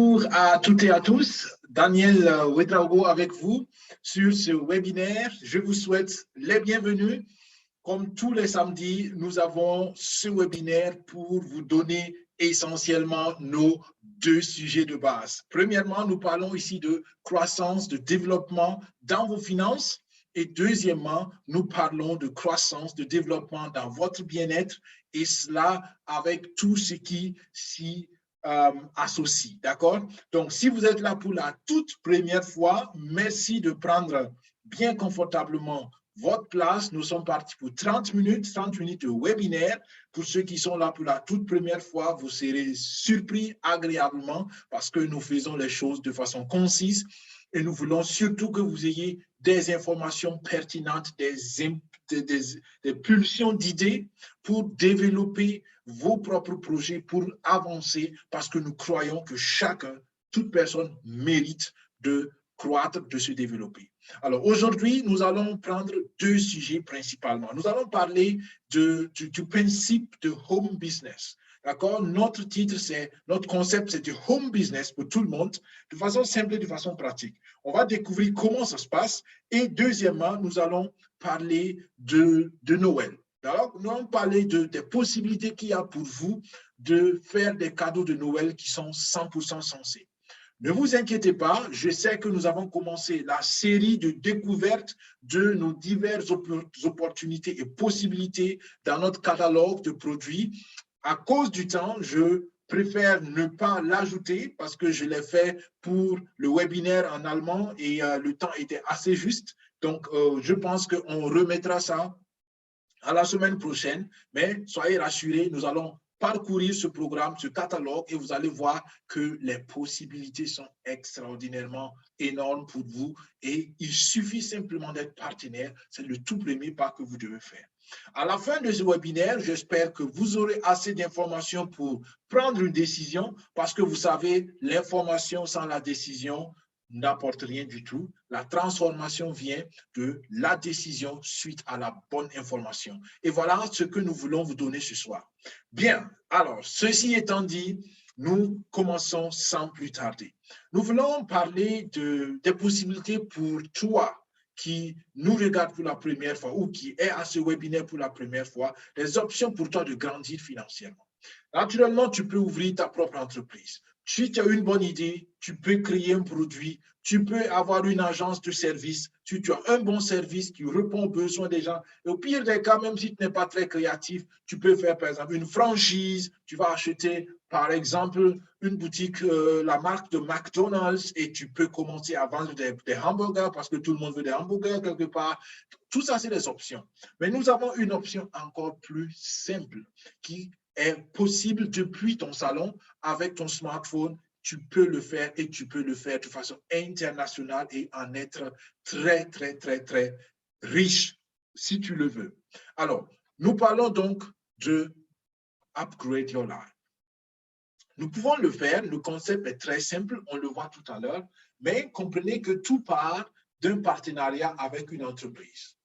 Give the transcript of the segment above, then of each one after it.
Bonjour à toutes et à tous, Daniel Ouedraogo avec vous sur ce webinaire. Je vous souhaite les bienvenus. Comme tous les samedis, nous avons ce webinaire pour vous donner essentiellement nos deux sujets de base. Premièrement, nous parlons ici de croissance, de développement dans vos finances. Et deuxièmement, nous parlons de croissance, de développement dans votre bien-être et cela avec tout ce qui s'y associe. D'accord? Donc, si vous êtes là pour la toute première fois, merci de prendre bien confortablement votre place. Nous sommes partis pour 30 minutes de webinaire. Pour ceux qui sont là pour la toute première fois, vous serez surpris agréablement parce que nous faisons les choses de façon concise et nous voulons surtout que vous ayez des informations pertinentes, des pulsions d'idées pour développer vos propres projets, pour avancer, parce que nous croyons que chacun, toute personne mérite de croître, de se développer. Alors aujourd'hui, nous allons prendre deux sujets principalement. Nous allons parler du principe de home business. D'accord? Notre titre, notre concept, c'est du home business pour tout le monde, de façon simple et de façon pratique. On va découvrir comment ça se passe. Et deuxièmement, nous allons parler de Noël. Alors, nous allons parler des possibilités qu'il y a pour vous de faire des cadeaux de Noël qui sont 100% sensés. Ne vous inquiétez pas, je sais que nous avons commencé la série de découvertes de nos diverses opportunités et possibilités dans notre catalogue de produits. À cause du temps, je préfère ne pas l'ajouter parce que je l'ai fait pour le webinaire en allemand et le temps était assez juste. Donc, je pense qu'on remettra ça à la semaine prochaine, mais soyez rassurés, nous allons parcourir ce programme, ce catalogue, et vous allez voir que les possibilités sont extraordinairement énormes pour vous et il suffit simplement d'être partenaire. C'est le tout premier pas que vous devez faire. À la fin de ce webinaire, j'espère que vous aurez assez d'informations pour prendre une décision parce que vous savez, l'information sans la décision n'apporte rien du tout. La transformation vient de la décision suite à la bonne information. Et voilà ce que nous voulons vous donner ce soir. Bien, alors, ceci étant dit, nous commençons sans plus tarder. Nous voulons parler des possibilités pour toi qui nous regarde pour la première fois ou qui est à ce webinaire pour la première fois, des options pour toi de grandir financièrement. Naturellement, tu peux ouvrir ta propre entreprise. Si tu as une bonne idée, tu peux créer un produit, tu peux avoir une agence de service, si tu as un bon service qui répond aux besoins des gens. Et au pire des cas, même si tu n'es pas très créatif, tu peux faire par exemple une franchise, tu vas acheter par exemple une boutique, la marque de McDonald's et tu peux commencer à vendre des hamburgers parce que tout le monde veut des hamburgers quelque part. Tout ça, c'est des options. Mais nous avons une option encore plus simple qui est possible depuis ton salon avec ton smartphone. Tu peux le faire et tu peux le faire de façon internationale et en être très, très, très, très riche si tu le veux. Alors, nous parlons donc de Upgrade Your Life. Nous pouvons le faire, le concept est très simple, on le voit tout à l'heure, mais comprenez que tout part d'un partenariat avec une entreprise.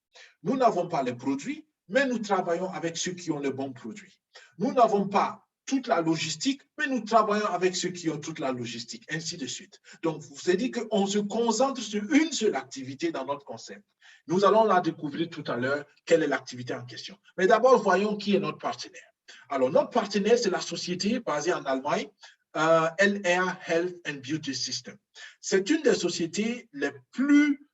Nous n'avons pas les produits, mais nous travaillons avec ceux qui ont les bons produits. Nous n'avons pas toute la logistique, mais nous travaillons avec ceux qui ont toute la logistique, ainsi de suite. Donc, vous avez dit qu'on se concentre sur une seule activité dans notre concept. Nous allons la découvrir tout à l'heure, quelle est l'activité en question. Mais d'abord, voyons qui est notre partenaire. Alors, notre partenaire, c'est la société basée en Allemagne, LR Health and Beauty System. C'est une des sociétés les plus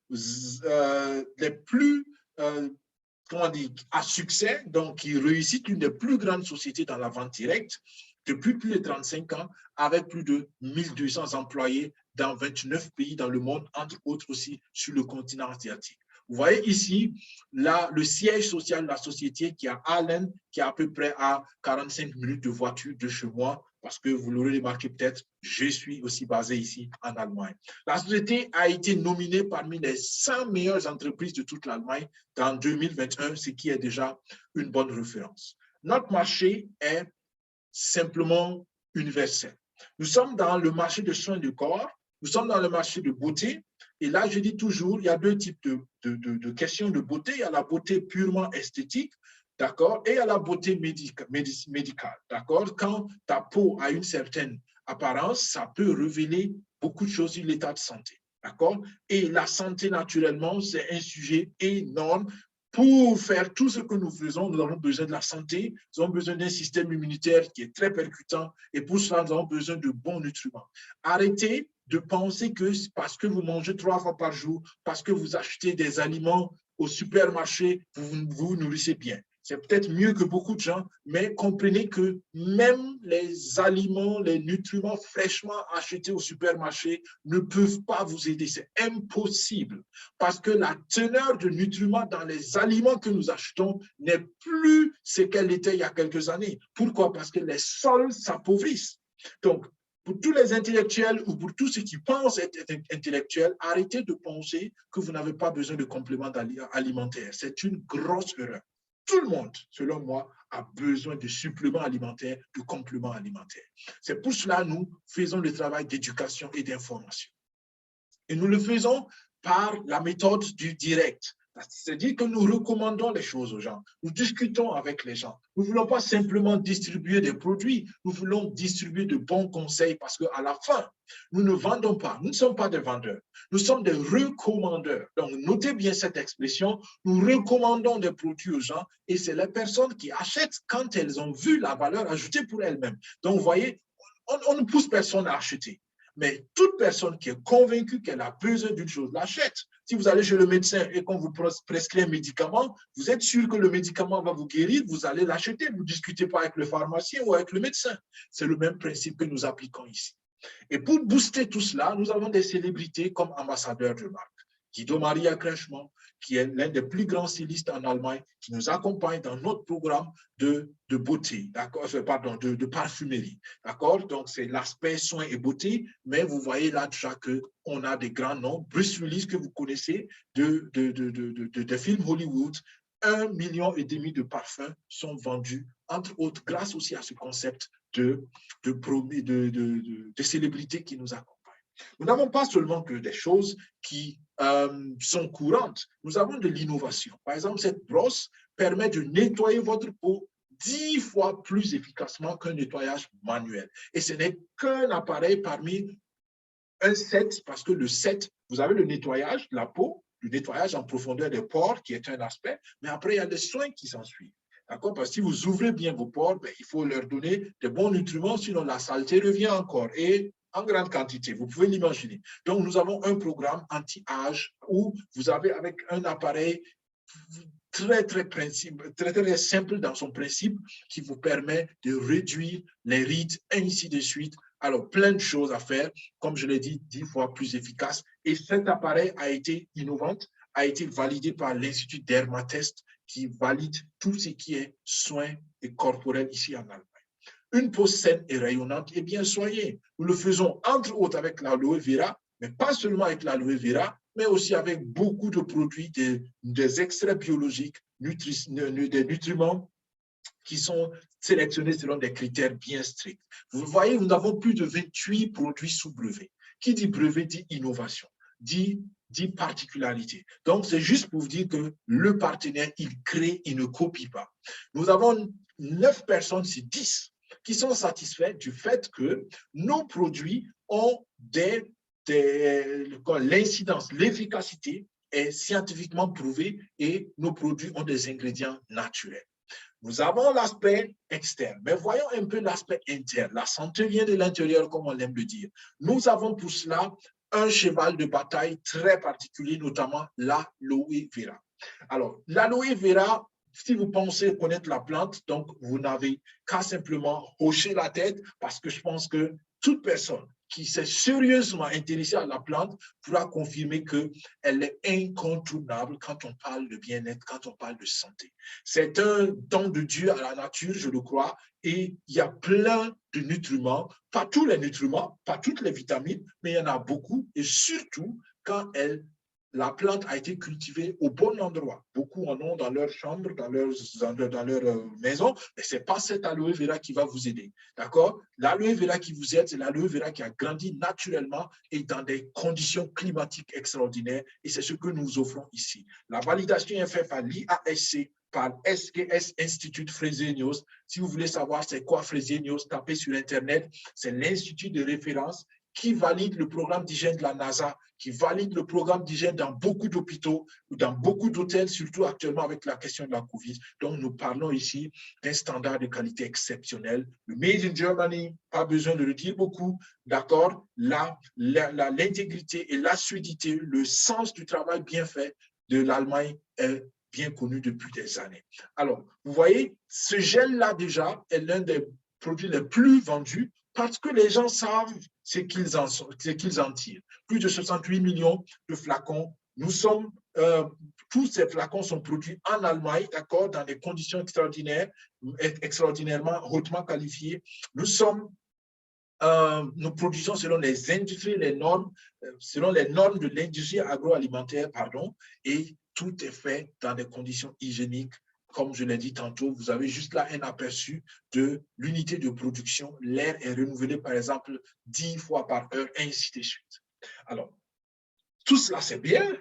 comment dire, à succès, donc qui réussit, une des plus grandes sociétés dans la vente directe depuis plus de 35 ans, avec plus de 1200 employés dans 29 pays dans le monde, entre autres aussi sur le continent asiatique. Vous voyez ici là, le siège social de la société qui est à Allen, qui est à peu près à 45 minutes de voiture de chez moi, parce que vous l'aurez remarqué peut-être, je suis aussi basé ici en Allemagne. La société a été nominée parmi les 100 meilleures entreprises de toute l'Allemagne dans 2021, ce qui est déjà une bonne référence. Notre marché est simplement universel. Nous sommes dans le marché de soins du corps, nous sommes dans le marché de beauté, et là, je dis toujours, il y a deux types de questions de beauté. Il y a la beauté purement esthétique, d'accord, et il y a la beauté médicale, d'accord. Quand ta peau a une certaine apparence, ça peut révéler beaucoup de choses sur l'état de santé. D'accord? Et la santé, naturellement, c'est un sujet énorme. Pour faire tout ce que nous faisons, nous avons besoin de la santé, nous avons besoin d'un système immunitaire qui est très percutant et pour cela, nous avons besoin de bons nutriments. Arrêtez de penser que parce que vous mangez 3 fois par jour, parce que vous achetez des aliments au supermarché, vous vous nourrissez bien. C'est peut-être mieux que beaucoup de gens, mais comprenez que même les aliments, les nutriments fraîchement achetés au supermarché ne peuvent pas vous aider. C'est impossible parce que la teneur de nutriments dans les aliments que nous achetons n'est plus ce qu'elle était il y a quelques années. Pourquoi? Parce que les sols s'appauvrissent. Donc, pour tous les intellectuels ou pour tous ceux qui pensent être intellectuels, arrêtez de penser que vous n'avez pas besoin de compléments alimentaires. C'est une grosse erreur. Tout le monde, selon moi, a besoin de suppléments alimentaires, de compléments alimentaires. C'est pour cela que nous faisons le travail d'éducation et d'information. Et nous le faisons par la méthode du direct. C'est-à-dire que nous recommandons les choses aux gens. Nous discutons avec les gens. Nous ne voulons pas simplement distribuer des produits. Nous voulons distribuer de bons conseils parce qu'à la fin, nous ne vendons pas. Nous ne sommes pas des vendeurs. Nous sommes des recommandeurs. Donc, notez bien cette expression. Nous recommandons des produits aux gens et c'est les personnes qui achètent quand elles ont vu la valeur ajoutée pour elles-mêmes. Donc, vous voyez, on ne pousse personne à acheter. Mais toute personne qui est convaincue qu'elle a besoin d'une chose l'achète. Si vous allez chez le médecin et qu'on vous prescrit un médicament, vous êtes sûr que le médicament va vous guérir, vous allez l'acheter. Vous ne discutez pas avec le pharmacien ou avec le médecin. C'est le même principe que nous appliquons ici. Et pour booster tout cela, nous avons des célébrités comme ambassadeurs de marque. Guido Maria Kretschmann, qui est l'un des plus grands stylistes en Allemagne, qui nous accompagne dans notre programme de beauté, pardon, de parfumerie. D'accord? Donc, c'est l'aspect soins et beauté, mais vous voyez là déjà qu'on a des grands noms. Bruce Willis, que vous connaissez, de films Hollywood, 1,5 million de parfums sont vendus, entre autres, grâce aussi à ce concept de célébrités qui nous accompagnent. Nous n'avons pas seulement que des choses qui sont courantes, nous avons de l'innovation. Par exemple, cette brosse permet de nettoyer votre peau 10 fois plus efficacement qu'un nettoyage manuel. Et ce n'est qu'un appareil parmi un set, parce que le set, vous avez le nettoyage de la peau, le nettoyage en profondeur des pores, qui est un aspect, mais après, il y a des soins qui s'en suivent. D'accord? Parce que si vous ouvrez bien vos pores, ben, il faut leur donner des bons nutriments, sinon la saleté revient encore. Et en grande quantité, vous pouvez l'imaginer. Donc, nous avons un programme anti-âge où vous avez avec un appareil très simple dans son principe qui vous permet de réduire les rides, ainsi de suite. Alors, plein de choses à faire, comme je l'ai dit, 10 fois plus efficace. Et cet appareil a été innovant, a été validé par l'Institut Dermatest qui valide tout ce qui est soins et corporels ici en Allemagne. Une peau saine et rayonnante, eh bien, soyez. Nous le faisons entre autres avec l'aloe vera, mais pas seulement avec l'aloe vera, mais aussi avec beaucoup de produits, des extraits biologiques, des nutriments qui sont sélectionnés selon des critères bien stricts. Vous voyez, nous avons plus de 28 produits sous brevet. Qui dit brevet dit innovation, dit particularité. Donc, c'est juste pour vous dire que le partenaire, il crée, il ne copie pas. Nous avons 9 personnes sur 10 qui sont satisfaits du fait que nos produits ont l'incidence, l'efficacité est scientifiquement prouvée et nos produits ont des ingrédients naturels. Nous avons l'aspect externe, mais voyons un peu l'aspect interne. La santé vient de l'intérieur, comme on aime le dire. Nous avons pour cela un cheval de bataille très particulier, notamment l'aloe vera. Alors, l'aloe vera, si vous pensez connaître la plante, donc vous n'avez qu'à simplement hocher la tête parce que je pense que toute personne qui s'est sérieusement intéressée à la plante pourra confirmer qu'elle est incontournable quand on parle de bien-être, quand on parle de santé. C'est un don de Dieu à la nature, je le crois, et il y a plein de nutriments, pas tous les nutriments, pas toutes les vitamines, mais il y en a beaucoup, et surtout quand la plante a été cultivée au bon endroit. Beaucoup en ont dans leur chambre, dans leur maison, mais ce n'est pas cette aloe vera qui va vous aider. D'accord? L'aloe vera qui vous aide, c'est l'aloe vera qui a grandi naturellement et dans des conditions climatiques extraordinaires. Et c'est ce que nous offrons ici. La validation est faite par l'IASC par SGS Institute Fresenius. Si vous voulez savoir c'est quoi Fresenius, tapez sur Internet. C'est l'institut de référence qui valide le programme d'hygiène de la NASA, qui valide le programme d'hygiène dans beaucoup d'hôpitaux, dans beaucoup d'hôtels, surtout actuellement avec la question de la COVID. Donc, nous parlons ici d'un standard de qualité exceptionnel. Le Made in Germany, pas besoin de le dire beaucoup, d'accord? L'intégrité et l'assiduité, le sens du travail bien fait de l'Allemagne est bien connu depuis des années. Alors, vous voyez, ce gel-là déjà est l'un des produits les plus vendus parce que les gens savent ce qu'ils en tirent. Plus de 68 millions de flacons. Tous ces flacons sont produits en Allemagne, d'accord, dans des conditions extraordinairement hautement qualifiées. Nous produisons selon les industries, selon les normes de l'industrie agroalimentaire, pardon, et tout est fait dans des conditions hygiéniques. Comme je l'ai dit tantôt, vous avez juste là un aperçu de l'unité de production. L'air est renouvelé, par exemple, 10 fois par heure, ainsi de suite. Alors, tout cela, c'est bien,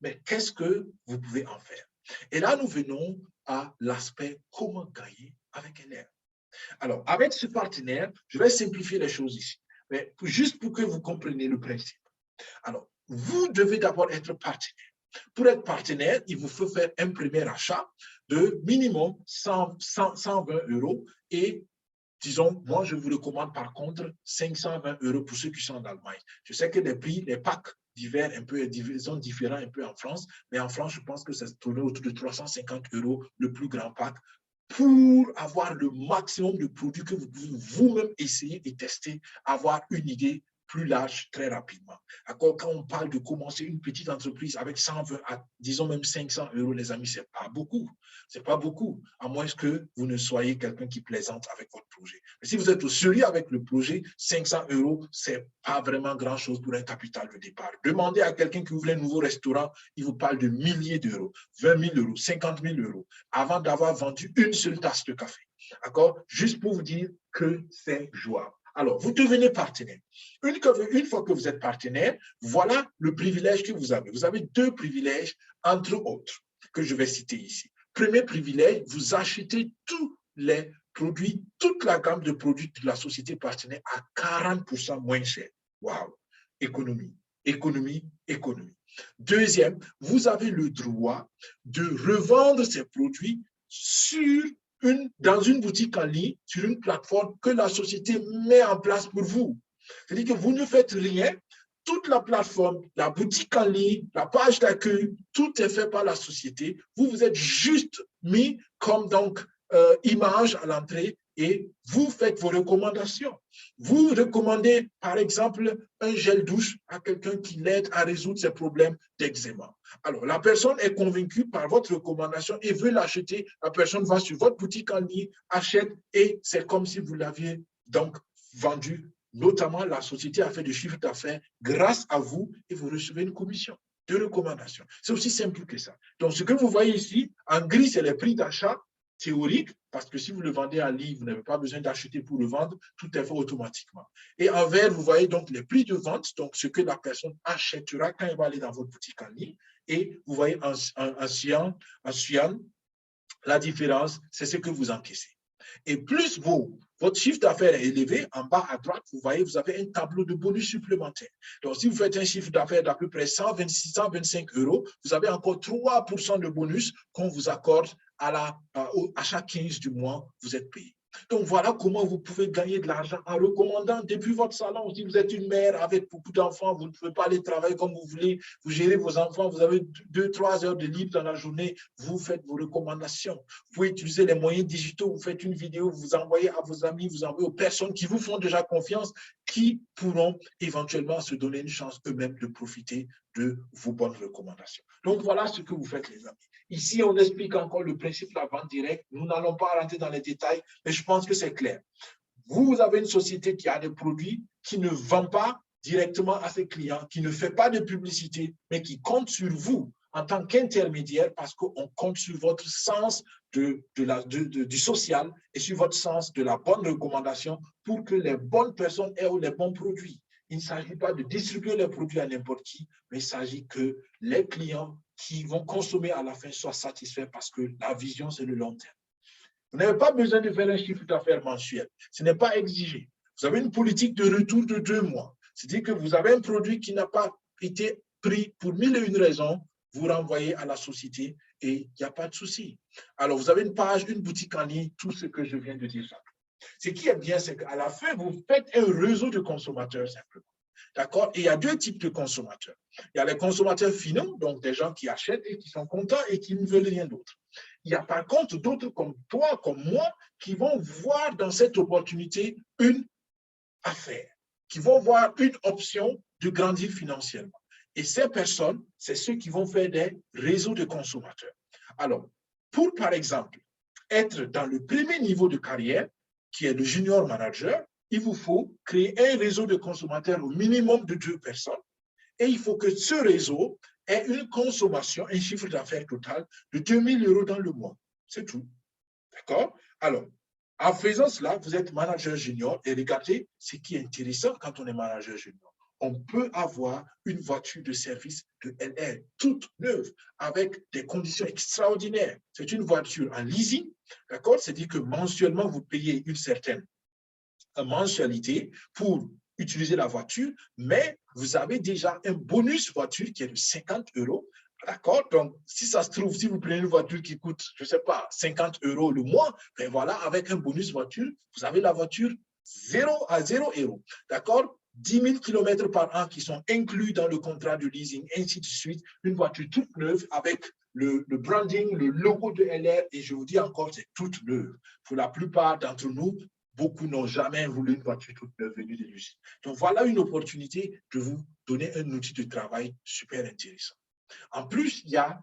mais qu'est-ce que vous pouvez en faire? Et là, nous venons à l'aspect comment gagner avec un air. Alors, avec ce partenaire, je vais simplifier les choses ici, mais juste pour que vous compreniez le principe. Alors, vous devez d'abord être partenaire. Pour être partenaire, il vous faut faire un premier achat de minimum 120 € et disons, moi, je vous recommande par contre 520 € pour ceux qui sont en Allemagne. Je sais que les prix, les packs divers sont différents un peu en France, mais en France, je pense que c'est tourné autour de 350 € le plus grand pack pour avoir le maximum de produits que vous pouvez vous-même essayer et tester, avoir une idée plus large très rapidement. Quand on parle de commencer une petite entreprise avec 120 à, disons même 500 €, les amis, c'est pas beaucoup. C'est pas beaucoup, à moins que vous ne soyez quelqu'un qui plaisante avec votre projet. Mais si vous êtes au sérieux avec le projet, 500 €, c'est pas vraiment grand-chose pour un capital de départ. Demandez à quelqu'un qui ouvre un nouveau restaurant, il vous parle de milliers d'euros, 20 000 €, 50 000 € avant d'avoir vendu une seule tasse de café. D'accord? Juste pour vous dire que c'est jouable. Alors, vous devenez partenaire. Une fois que vous êtes partenaire, voilà le privilège que vous avez. Vous avez deux privilèges, entre autres, que je vais citer ici. Premier privilège, vous achetez tous les produits, toute la gamme de produits de la société partenaire à 40% moins cher. Waouh! Économie, économie, économie. Deuxième, vous avez le droit de revendre ces produits dans une boutique en ligne, sur une plateforme que la société met en place pour vous. C'est-à-dire que vous ne faites rien, toute la plateforme, la boutique en ligne, la page d'accueil, tout est fait par la société. Vous êtes juste mis comme donc image à l'entrée et vous faites vos recommandations. Vous recommandez, par exemple, un gel douche à quelqu'un qui l'aide à résoudre ses problèmes d'eczéma. Alors, la personne est convaincue par votre recommandation et veut l'acheter. La personne va sur votre boutique en ligne, achète et c'est comme si vous l'aviez donc vendu. Notamment, la société a fait du chiffre d'affaires grâce à vous et vous recevez une commission de recommandation. C'est aussi simple que ça. Donc, ce que vous voyez ici, en gris, c'est les prix d'achat théorique, parce que si vous le vendez en ligne, vous n'avez pas besoin d'acheter pour le vendre, tout est fait automatiquement. Et en vert, vous voyez donc les prix de vente, donc ce que la personne achètera quand elle va aller dans votre boutique en ligne. Et vous voyez en cyan, la différence, c'est ce que vous encaissez. Et plus votre chiffre d'affaires est élevé, en bas à droite, vous voyez, vous avez un tableau de bonus supplémentaire. Donc, si vous faites un chiffre d'affaires d'à peu près 126, 125 €, vous avez encore 3% de bonus qu'on vous accorde à chaque 15 du mois, vous êtes payé. Donc, voilà comment vous pouvez gagner de l'argent en recommandant depuis votre salon. Si vous êtes une mère avec beaucoup d'enfants, vous ne pouvez pas aller travailler comme vous voulez, vous gérez vos enfants, vous avez 2-3 heures de libre dans la journée, vous faites vos recommandations. Vous pouvez utiliser les moyens digitaux, vous faites une vidéo, vous envoyez à vos amis, vous envoyez aux personnes qui vous font déjà confiance, qui pourront éventuellement se donner une chance eux-mêmes de profiter de vos bonnes recommandations. Donc, voilà ce que vous faites, les amis. Ici, on explique encore le principe de la vente directe. Nous n'allons pas rentrer dans les détails, mais je pense que c'est clair. Vous avez une société qui a des produits, qui ne vend pas directement à ses clients, qui ne fait pas de publicité, mais qui compte sur vous en tant qu'intermédiaire parce qu'on compte sur votre sens du social et sur votre sens de la bonne recommandation pour que les bonnes personnes aient les bons produits. Il ne s'agit pas de distribuer les produits à n'importe qui, mais il s'agit que les clients qui vont consommer à la fin soient satisfaits parce que la vision, c'est le long terme. Vous n'avez pas besoin de faire un chiffre d'affaires mensuel. Ce n'est pas exigé. Vous avez une politique de retour de 2 mois. C'est-à-dire que vous avez un produit qui n'a pas été pris pour 1001 raisons, vous renvoyez à la société et il n'y a pas de souci. Alors, vous avez une page, une boutique en ligne, tout ce que je viens de dire ça. Ce qui est bien, c'est qu'à la fin, vous faites un réseau de consommateurs simplement. D'accord? Et il y a 2 types de consommateurs. Il y a les consommateurs finaux, donc des gens qui achètent et qui sont contents et qui ne veulent rien d'autre. Il y a par contre d'autres comme toi, comme moi, qui vont voir dans cette opportunité une affaire, qui vont voir une option de grandir financièrement. Et ces personnes, c'est ceux qui vont faire des réseaux de consommateurs. Alors, pour par exemple être dans le premier niveau de carrière, qui est le junior manager, il vous faut créer un réseau de consommateurs au minimum de 2 personnes et il faut que ce réseau ait une consommation, un chiffre d'affaires total de 2 000 € dans le mois. C'est tout. D'accord? Alors, en faisant cela, vous êtes manager junior et regardez ce qui est intéressant quand on est manager junior. On peut avoir une voiture de service de LR toute neuve avec des conditions extraordinaires. C'est une voiture en leasing, d'accord? C'est-à-dire que mensuellement, vous payez une certaine mensualité pour utiliser la voiture, mais vous avez déjà un bonus voiture qui est de 50 €. D'accord? Donc, si ça se trouve, si vous prenez une voiture qui coûte, je ne sais pas, 50 € le mois, ben voilà, avec un bonus voiture, vous avez la voiture 0 à 0 €. D'accord? 10 000 km par an qui sont inclus dans le contrat de leasing, ainsi de suite. Une voiture toute neuve avec le branding, le logo de LR, et je vous dis encore, c'est toute neuve. Pour la plupart d'entre nous, beaucoup n'ont jamais roulé une voiture toute neuve venue de l'usine. Donc, voilà une opportunité de vous donner un outil de travail super intéressant. En plus, il y a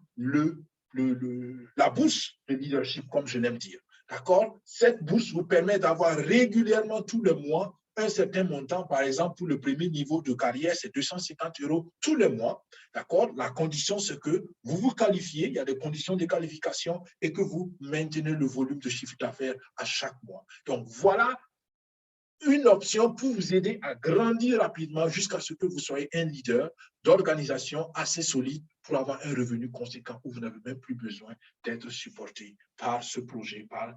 la bourse de leadership, comme je l'aime dire. D'accord? Cette bourse vous permet d'avoir régulièrement tous les mois un certain montant. Par exemple, pour le premier niveau de carrière, c'est 250 € tous les mois. D'accord? La condition, c'est que vous vous qualifiez, il y a des conditions de qualification et que vous maintenez le volume de chiffre d'affaires à chaque mois. Donc, voilà une option pour vous aider à grandir rapidement jusqu'à ce que vous soyez un leader d'organisation assez solide pour avoir un revenu conséquent où vous n'avez même plus besoin d'être supporté par ce projet, par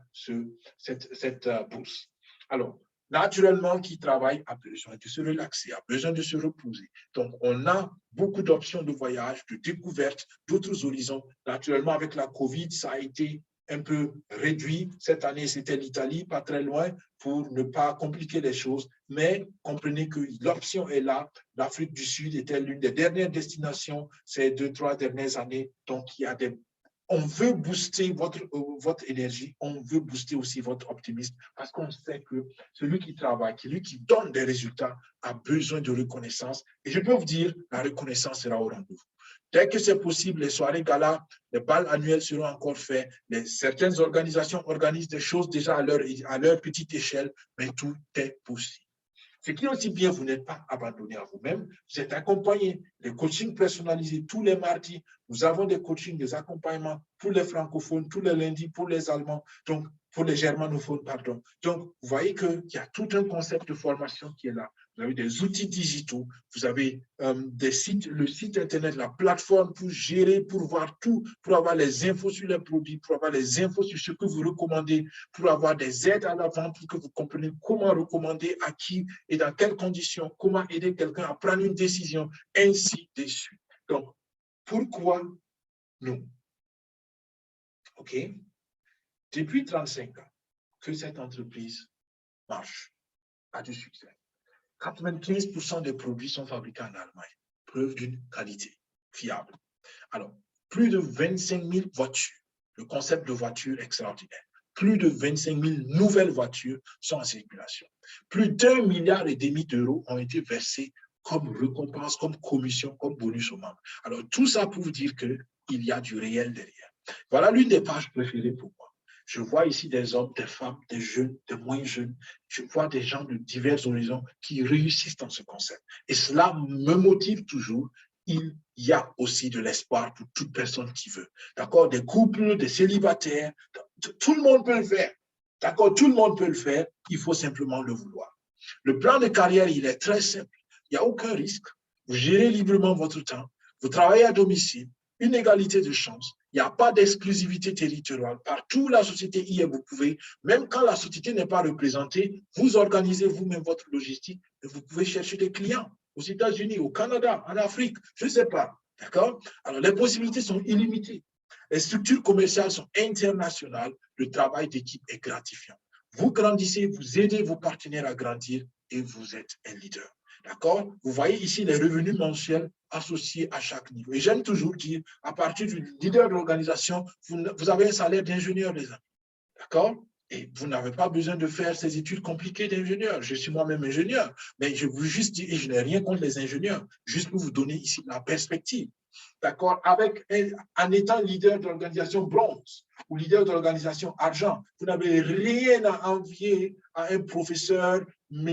cette bourse. Alors, naturellement, qui travaille a besoin de se relaxer, a besoin de se reposer. Donc, on a beaucoup d'options de voyage, de découverte, d'autres horizons. Naturellement, avec la COVID, ça a été un peu réduit. Cette année, c'était l'Italie, pas très loin, pour ne pas compliquer les choses. Mais comprenez que l'option est là. L'Afrique du Sud était l'une des dernières destinations ces 2-3 dernières années. Donc, il y a on veut booster votre énergie, on veut booster aussi votre optimisme parce qu'on sait que celui qui travaille, celui qui donne des résultats a besoin de reconnaissance. Et je peux vous dire, la reconnaissance sera au rendez-vous. Dès que c'est possible, les soirées gala, les bals annuels seront encore faits. Certaines organisations organisent des choses déjà à leur petite échelle, mais tout est possible. Ce qui est aussi bien, vous n'êtes pas abandonné à vous-même, vous êtes accompagné. Les coachings personnalisés tous les mardis, nous avons des coachings, des accompagnements pour les francophones, tous les lundis pour les Allemands, donc pour les germanophones, pardon. Donc, vous voyez qu'il y a tout un concept de formation qui est là. Vous avez des outils digitaux, vous avez des sites, le site Internet, la plateforme pour gérer, pour voir tout, pour avoir les infos sur les produits, pour avoir les infos sur ce que vous recommandez, pour avoir des aides à la vente, pour que vous compreniez comment recommander à qui et dans quelles conditions, comment aider quelqu'un à prendre une décision, ainsi de suite. Donc, pourquoi nous? OK? Depuis 35 ans que cette entreprise marche, a du succès. 95% des produits sont fabriqués en Allemagne, preuve d'une qualité fiable. Alors, plus de 25 000 voitures, le concept de voiture extraordinaire, plus de 25 000 nouvelles voitures sont en circulation. Plus d'1,5 milliard d'euros ont été versés comme récompense, comme commission, comme bonus aux membres. Alors, tout ça pour vous dire qu'il y a du réel derrière. Voilà l'une des pages préférées pour moi. Je vois ici des hommes, des femmes, des jeunes, des moins jeunes. Je vois des gens de divers horizons qui réussissent dans ce concept. Et cela me motive toujours. Il y a aussi de l'espoir pour toute personne qui veut. D'accord? Des couples, des célibataires, tout le monde peut le faire. D'accord? Tout le monde peut le faire. Il faut simplement le vouloir. Le plan de carrière, il est très simple. Il n'y a aucun risque. Vous gérez librement votre temps. Vous travaillez à domicile. une égalité de chance. Il n'y a pas d'exclusivité territoriale. Partout, la société y est, vous pouvez, même quand la société n'est pas représentée, vous organisez vous-même votre logistique et vous pouvez chercher des clients aux États-Unis, au Canada, en Afrique, je ne sais pas. D'accord? Alors, les possibilités sont illimitées. Les structures commerciales sont internationales. Le travail d'équipe est gratifiant. Vous grandissez, vous aidez vos partenaires à grandir et vous êtes un leader. D'accord? Vous voyez ici les revenus mensuels associés à chaque niveau. Et j'aime toujours dire, à partir du leader de l'organisation, vous avez un salaire d'ingénieur, les amis. D'accord? Et vous n'avez pas besoin de faire ces études compliquées d'ingénieur. Je suis moi-même ingénieur, mais je veux juste dire, et je n'ai rien contre les ingénieurs, juste pour vous donner ici la perspective. D'accord? En étant leader de l'organisation bronze ou leader de l'organisation argent, vous n'avez rien à envier à un professeur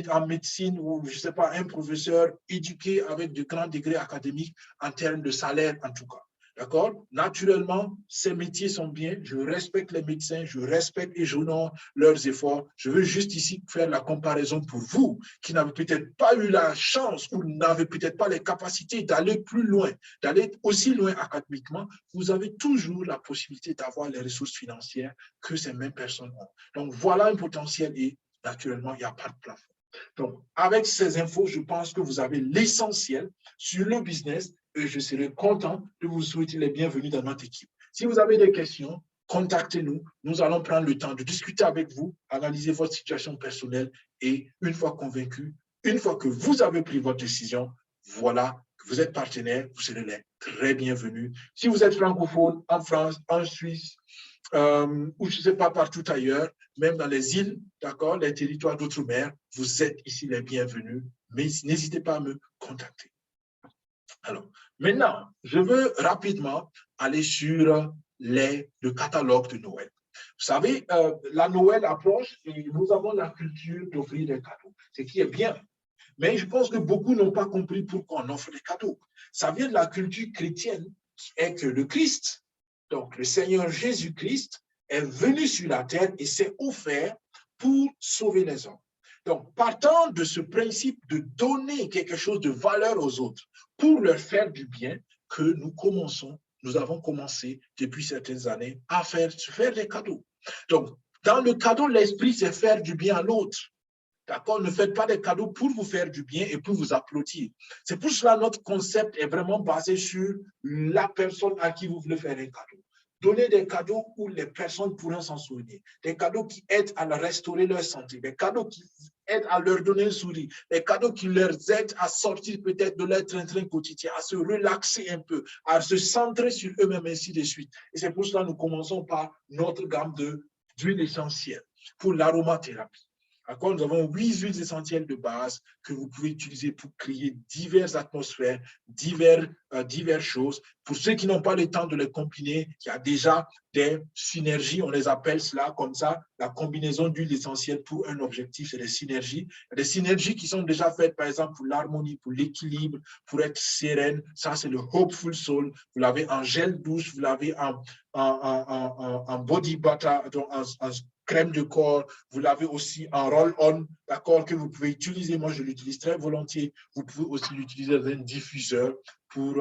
en médecine ou, je ne sais pas, un professeur éduqué avec de grands degrés académiques en termes de salaire, en tout cas. D'accord? Naturellement, ces métiers sont bien. Je respecte les médecins, je respecte et j'honore leurs efforts. Je veux juste ici faire la comparaison pour vous qui n'avez peut-être pas eu la chance ou n'avez peut-être pas les capacités d'aller plus loin, d'aller aussi loin académiquement. Vous avez toujours la possibilité d'avoir les ressources financières que ces mêmes personnes ont. Donc, voilà un potentiel et naturellement, il n'y a pas de plafond. Donc, avec ces infos, je pense que vous avez l'essentiel sur le business et je serai content de vous souhaiter les bienvenus dans notre équipe. Si vous avez des questions, contactez-nous. Nous allons prendre le temps de discuter avec vous, analyser votre situation personnelle et une fois convaincu, une fois que vous avez pris votre décision, voilà, que vous êtes partenaire, vous serez les très bienvenus. Si vous êtes francophone en France, en Suisse, ou je ne sais pas, partout ailleurs, même dans les îles, d'accord, les territoires d'outre-mer, vous êtes ici les bienvenus, mais n'hésitez pas à me contacter. Alors, maintenant, je veux rapidement aller sur le catalogue de Noël. Vous savez, la Noël approche et nous avons la culture d'offrir des cadeaux, ce qui est bien. Mais je pense que beaucoup n'ont pas compris pourquoi on offre des cadeaux. Ça vient de la culture chrétienne qui est que le Christ, donc le Seigneur Jésus-Christ, est venu sur la terre et s'est offert pour sauver les hommes. Donc, partant de ce principe de donner quelque chose de valeur aux autres pour leur faire du bien, que nous avons commencé depuis certaines années à faire des cadeaux. Donc, dans le cadeau, l'esprit, c'est faire du bien à l'autre. D'accord? Ne faites pas des cadeaux pour vous faire du bien et pour vous applaudir. C'est pour cela que notre concept est vraiment basé sur la personne à qui vous voulez faire un cadeau. Donnez des cadeaux où les personnes pourront s'en souvenir. Des cadeaux qui aident à restaurer leur santé. Des cadeaux qui aident à leur donner un sourire. Des cadeaux qui leur aident à sortir peut-être de leur train-train quotidien, à se relaxer un peu, à se centrer sur eux-mêmes, ainsi de suite. Et c'est pour cela que nous commençons par notre gamme d'huiles essentielles pour l'aromathérapie. Nous avons 8 huiles essentielles de base que vous pouvez utiliser pour créer diverses atmosphères, diverses choses. Pour ceux qui n'ont pas le temps de les combiner, il y a déjà des synergies, on les appelle cela comme ça, la combinaison d'huiles essentielles pour un objectif, c'est des synergies. Il y a des synergies qui sont déjà faites, par exemple, pour l'harmonie, pour l'équilibre, pour être sereine. Ça, c'est le Hopeful Soul. Vous l'avez en gel douche, vous l'avez en body butter, donc en crème de corps, vous l'avez aussi en roll-on, d'accord, que vous pouvez utiliser. Moi, je l'utilise très volontiers. Vous pouvez aussi l'utiliser dans un diffuseur pour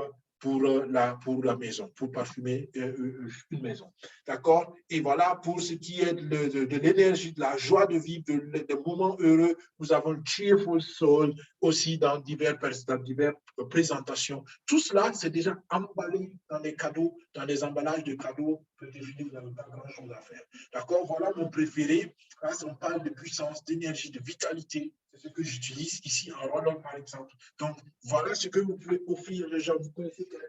la maison, pour parfumer une maison. D'accord? Et voilà, pour ce qui est de l'énergie, de la joie de vivre, des moments heureux, nous avons le Cheerful Soul aussi dans diverses présentations. Tout cela, c'est déjà emballé dans les cadeaux, dans les emballages de cadeaux. Vous n'avez pas grand-chose à faire. D'accord? Voilà mon préféré. Là, on parle de puissance, d'énergie, de vitalité. C'est ce que j'utilise ici en roll-on, par exemple. Donc, voilà ce que vous pouvez offrir les gens. Vous connaissez quelqu'un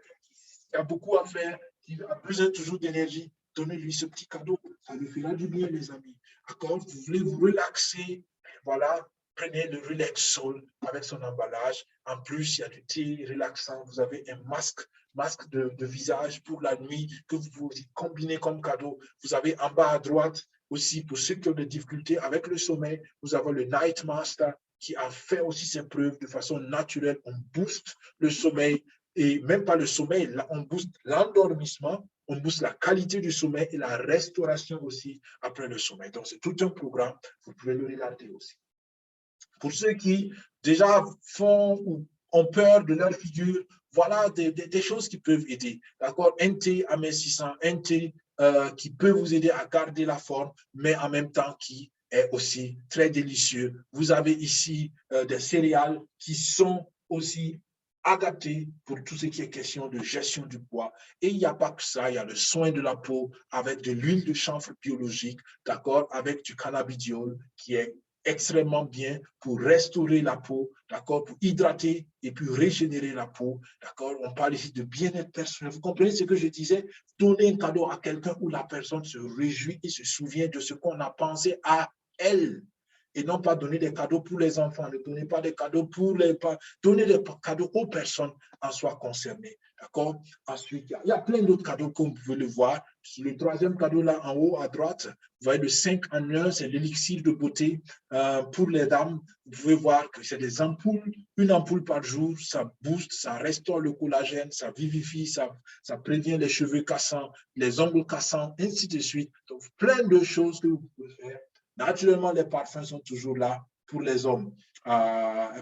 qui a beaucoup à faire, qui a besoin toujours d'énergie. Donnez-lui ce petit cadeau. Ça lui fera du bien, les amis. D'accord? Vous voulez vous relaxer. Voilà. Prenez le Relax Soul avec son emballage. En plus, il y a du thé relaxant. Vous avez un masque de visage pour la nuit que vous pouvez combiner comme cadeau. Vous avez en bas à droite aussi, pour ceux qui ont des difficultés avec le sommeil, nous avons le Night Master qui a fait aussi ses preuves de façon naturelle. On booste le sommeil et même pas le sommeil, on booste l'endormissement, on booste la qualité du sommeil et la restauration aussi après le sommeil. Donc, c'est tout un programme. Vous pouvez le regarder aussi. Pour ceux qui déjà font ou ont peur de leur figure. Voilà des choses qui peuvent aider. D'accord? Un thé amincissant, un thé qui peut vous aider à garder la forme, mais en même temps qui est aussi très délicieux. Vous avez ici des céréales qui sont aussi adaptées pour tout ce qui est question de gestion du poids. Et il n'y a pas que ça, il y a le soin de la peau avec de l'huile de chanvre biologique, d'accord, avec du cannabidiol qui est extrêmement bien pour restaurer la peau, d'accord, pour hydrater et puis régénérer la peau, d'accord. On parle ici de bien-être personnel. Vous comprenez ce que je disais? Donner un cadeau à quelqu'un où la personne se réjouit et se souvient de ce qu'on a pensé à elle. Et non pas donner des cadeaux pour les enfants, ne donnez pas des cadeaux pour les parents, donnez des cadeaux aux personnes en soi concernées. D'accord? Ensuite, il y a plein d'autres cadeaux comme vous pouvez le voir. Le troisième cadeau là en haut à droite, vous voyez le 5 en 1, c'est l'élixir de beauté pour les dames. Vous pouvez voir que c'est des ampoules, une ampoule par jour, ça booste, ça restaure le collagène, ça vivifie, ça prévient les cheveux cassants, les ongles cassants, ainsi de suite. Donc, plein de choses que vous pouvez faire. Naturellement, les parfums sont toujours là pour les hommes à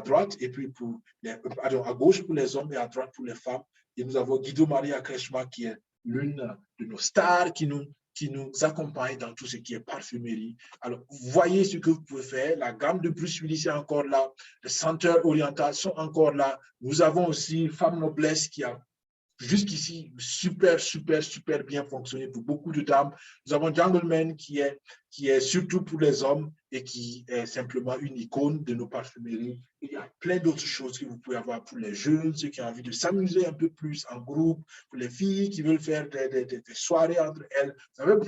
droite et puis à gauche pour les hommes et à droite pour les femmes. Et nous avons Guido Maria Kreshma qui est l'une de nos stars qui nous accompagne dans tout ce qui est parfumerie. Alors, voyez ce que vous pouvez faire. La gamme de Bruce Willis est encore là. Les senteurs orientales sont encore là. Nous avons aussi Femme Noblesse qui a jusqu'ici super bien fonctionné pour beaucoup de dames. Nous avons Jungleman qui est surtout pour les hommes et qui est simplement une icône de nos parfumeries. Il y a plein d'autres choses que vous pouvez avoir pour les jeunes, ceux qui ont envie de s'amuser un peu plus en groupe, pour les filles qui veulent faire des soirées entre elles. Vous avez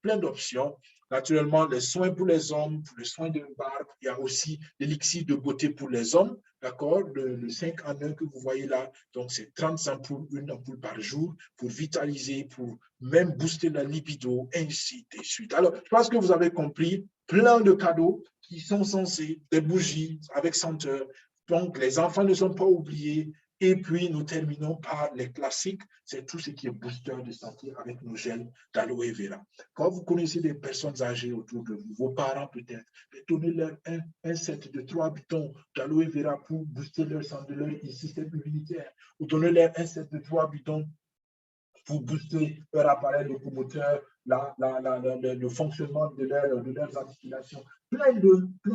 plein d'options. Naturellement, les soins pour les hommes, pour les soins de barbe, il y a aussi l'élixir de beauté pour les hommes, d'accord, le 5 en 1 que vous voyez là. Donc, c'est 30 ampoules, une ampoule par jour pour vitaliser, pour même booster la libido, ainsi de suite. Alors, je pense que vous avez compris, plein de cadeaux qui sont censés, des bougies avec senteur. Donc, les enfants ne sont pas oubliés. Et puis, nous terminons par les classiques, c'est tout ce qui est booster de santé avec nos gels d'aloe vera. Quand vous connaissez des personnes âgées autour de vous, vos parents peut-être, donnez-leur un set de 3 bidons d'aloe vera pour booster leur système immunitaire, ou donnez-leur un set de 3 bidons pour booster leur appareil locomoteur, le fonctionnement de leurs articulations. Plein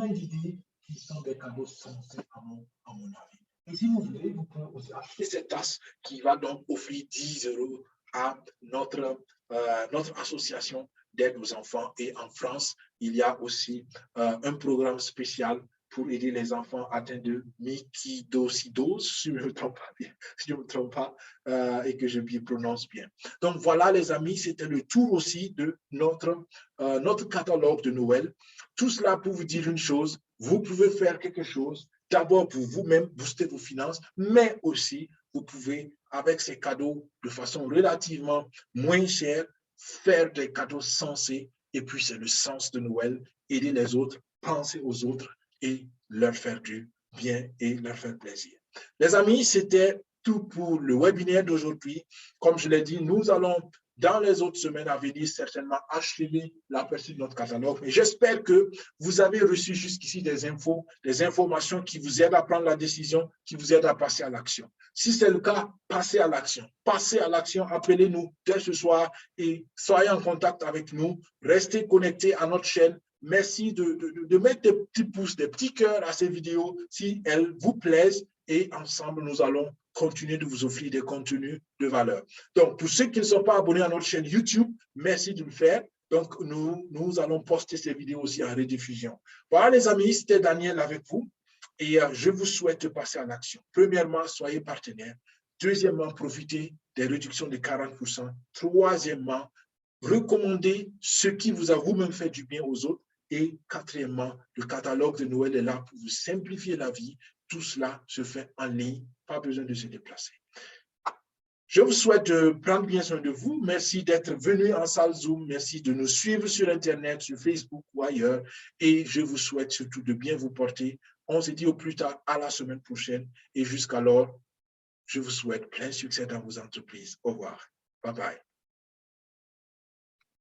d'idées qui sont des cadeaux sensés à mon avis. Et si vous voulez, vous pouvez aussi acheter cette tasse qui va donc offrir 10 € à notre association d'aide aux enfants. Et en France, il y a aussi un programme spécial pour aider les enfants atteints de myxidose, si je ne me trompe pas bien, si je me trompe pas, et que je prononce bien. Donc voilà, les amis, c'était le tour aussi de notre catalogue de Noël. Tout cela pour vous dire une chose, vous pouvez faire quelque chose, d'abord pour vous-même, booster vos finances, mais aussi, vous pouvez, avec ces cadeaux, de façon relativement moins chère, faire des cadeaux sensés. Et puis, c'est le sens de Noël, aider les autres, penser aux autres et leur faire du bien et leur faire plaisir. Les amis, c'était tout pour le webinaire d'aujourd'hui. Comme je l'ai dit, nous allons, dans les autres semaines à venir, certainement achever l'aperçu de notre catalogue. Et j'espère que vous avez reçu jusqu'ici des informations qui vous aident à prendre la décision, qui vous aident à passer à l'action. Si c'est le cas, passez à l'action. Passez à l'action, appelez-nous dès ce soir et soyez en contact avec nous. Restez connectés à notre chaîne. Merci de mettre des petits pouces, des petits cœurs à ces vidéos si elles vous plaisent et ensemble, nous allons continuer de vous offrir des contenus de valeur. Donc, pour ceux qui ne sont pas abonnés à notre chaîne YouTube, merci de le faire. Donc, nous allons poster ces vidéos aussi en rediffusion. Voilà, les amis, c'était Daniel avec vous et je vous souhaite de passer en action. Premièrement, soyez partenaires. Deuxièmement, profitez des réductions de 40%. Troisièmement, recommandez ce qui vous a vous-même fait du bien aux autres. Et quatrièmement, le catalogue de Noël est là pour vous simplifier la vie. Tout cela se fait en ligne, pas besoin de se déplacer. Je vous souhaite de prendre bien soin de vous. Merci d'être venu en salle Zoom. Merci de nous suivre sur Internet, sur Facebook ou ailleurs. Et je vous souhaite surtout de bien vous porter. On se dit au plus tard à la semaine prochaine. Et jusqu'alors, je vous souhaite plein succès dans vos entreprises. Au revoir. Bye bye.